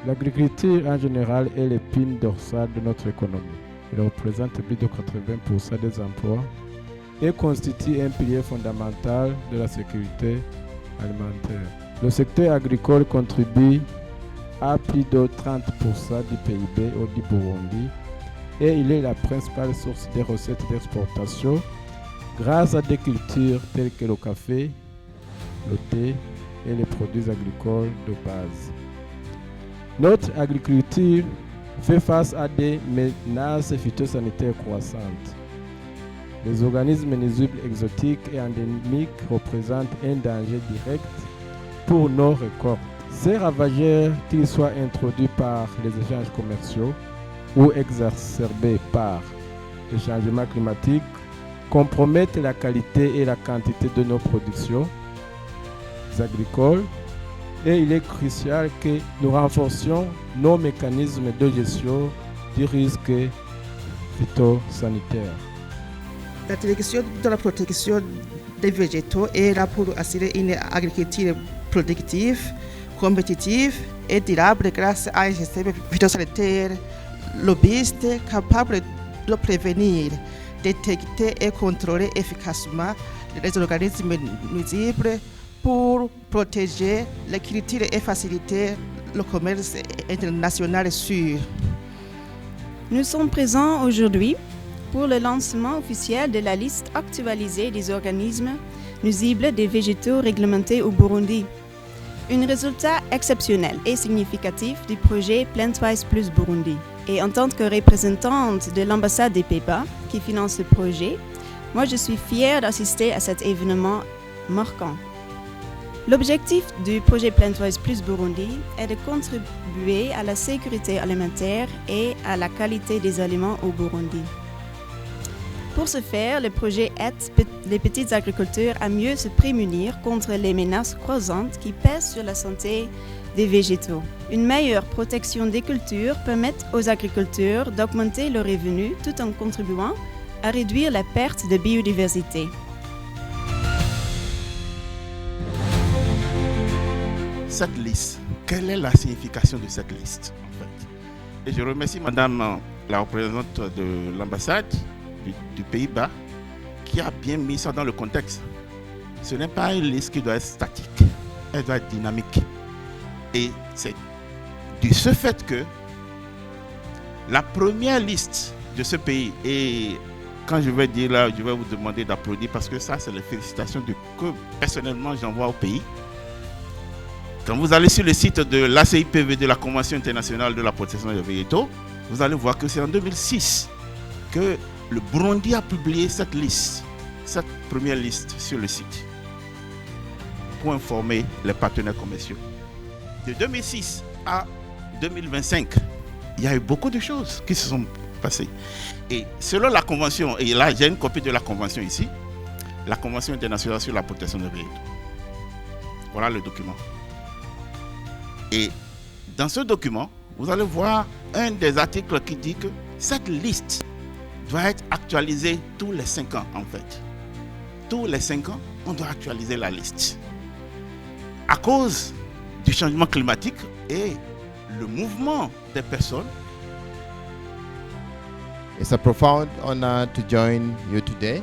L'agriculture en général est l'épine dorsale de notre économie. Elle représente plus de 80% des emplois et constitue un pilier fondamental de la sécurité alimentaire. Le secteur agricole contribue à plus de 30% du PIB du Burundi et il est la principale source des recettes d'exportation grâce à des cultures telles que le café, le thé et les produits agricoles de base. Notre agriculture fait face à des menaces phytosanitaires croissantes. Les organismes nuisibles exotiques et endémiques représentent un danger direct pour nos récoltes. Ces ravageurs, qu'ils soient introduits par les échanges commerciaux ou exacerbés par le changement climatique, compromettent la qualité et la quantité de nos productions agricoles et il est crucial que nous renforcions nos mécanismes de gestion du risque phytosanitaire. La direction de la protection des végétaux est là pour assurer une agriculture productive, compétitive et durable grâce à un système phytosanitaire robuste capable de prévenir, détecter et contrôler efficacement les organismes nuisibles pour protéger la culture et faciliter le commerce international sûr. Nous sommes présents aujourd'hui pour le lancement officiel de la liste actualisée des organismes nuisibles des végétaux réglementés au Burundi. Un résultat exceptionnel et significatif du projet Plantwise Plus Burundi. Et en tant que représentante de l'ambassade des Pays-Bas qui finance ce projet, moi je suis fière d'assister à cet événement marquant. L'objectif du projet Plantwise Plus Burundi est de contribuer à la sécurité alimentaire et à la qualité des aliments au Burundi. Pour ce faire, le projet aide les petits agriculteurs à mieux se prémunir contre les menaces croissantes qui pèsent sur la santé des végétaux. Une meilleure protection des cultures permet aux agriculteurs d'augmenter leurs revenus tout en contribuant à réduire la perte de biodiversité. Cette liste, quelle est la signification de cette liste en fait? Et je remercie Madame la représentante de l'ambassade du Pays-Bas qui a bien mis ça dans le contexte. Ce n'est pas une liste qui doit être statique, elle doit être dynamique. Et c'est de ce fait que la première liste de ce pays, et quand je vais dire là, je vais vous demander d'applaudir parce que ça c'est les félicitations que personnellement j'envoie au pays. Quand vous allez sur le site de l'ACIPV, de la Convention internationale de la protection des végétaux, vous allez voir que c'est en 2006 que le Burundi a publié cette liste, cette première liste sur le site, pour informer les partenaires commerciaux. De 2006 à 2025, il y a eu beaucoup de choses qui se sont passées. Et selon la Convention, et là j'ai une copie de la Convention ici, la Convention internationale sur la protection des végétaux. Voilà le document. Et dans ce document, vous allez voir un des articles qui dit que cette liste doit être actualisée tous les 5 ans en fait. Tous les 5 ans, on doit actualiser la liste. À cause du changement climatique et le mouvement des personnes. It's a profound honor to join you today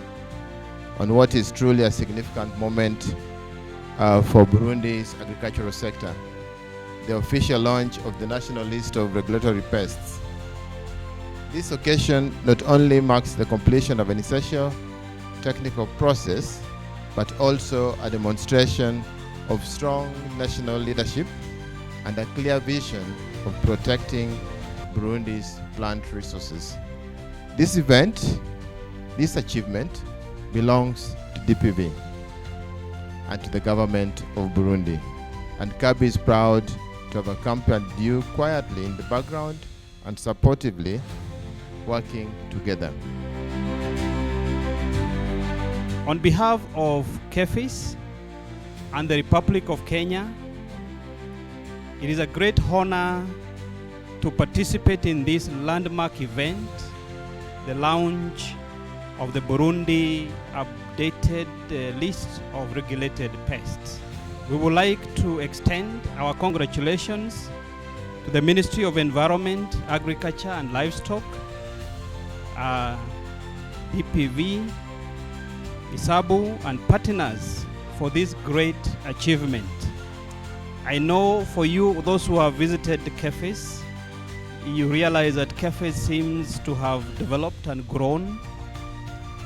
on what is truly a significant moment for Burundi's agricultural sector. The official launch of the national list of regulatory pests. This occasion not only marks the completion of an essential technical process, but also a demonstration of strong national leadership and a clear vision of protecting Burundi's plant resources. This event, this achievement, belongs to DPV and to the government of Burundi. And CABI is proud to have accompanied you quietly in the background and supportively working together. On behalf of KEFIS and the Republic of Kenya, it is a great honor to participate in this landmark event, the launch of the Burundi updated list of regulated pests. We would like to extend our congratulations to the Ministry of Environment, Agriculture and Livestock, DPV, Isabu and partners for this great achievement. I know for you, those who have visited the cafes, you realize that cafes seems to have developed and grown.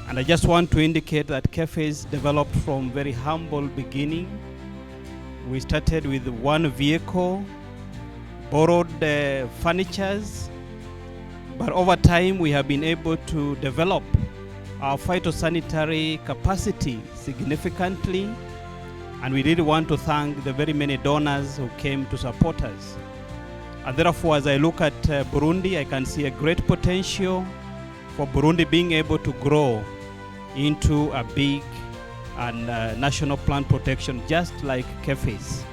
And I just want to indicate that cafes developed from very humble beginning. We started with one vehicle, borrowed furnitures, but over time we have been able to develop our phytosanitary capacity significantly, and we really want to thank the very many donors who came to support us. And therefore, as I look at Burundi, I can see a great potential for Burundi being able to grow into a big and national plant protection, just like cafes.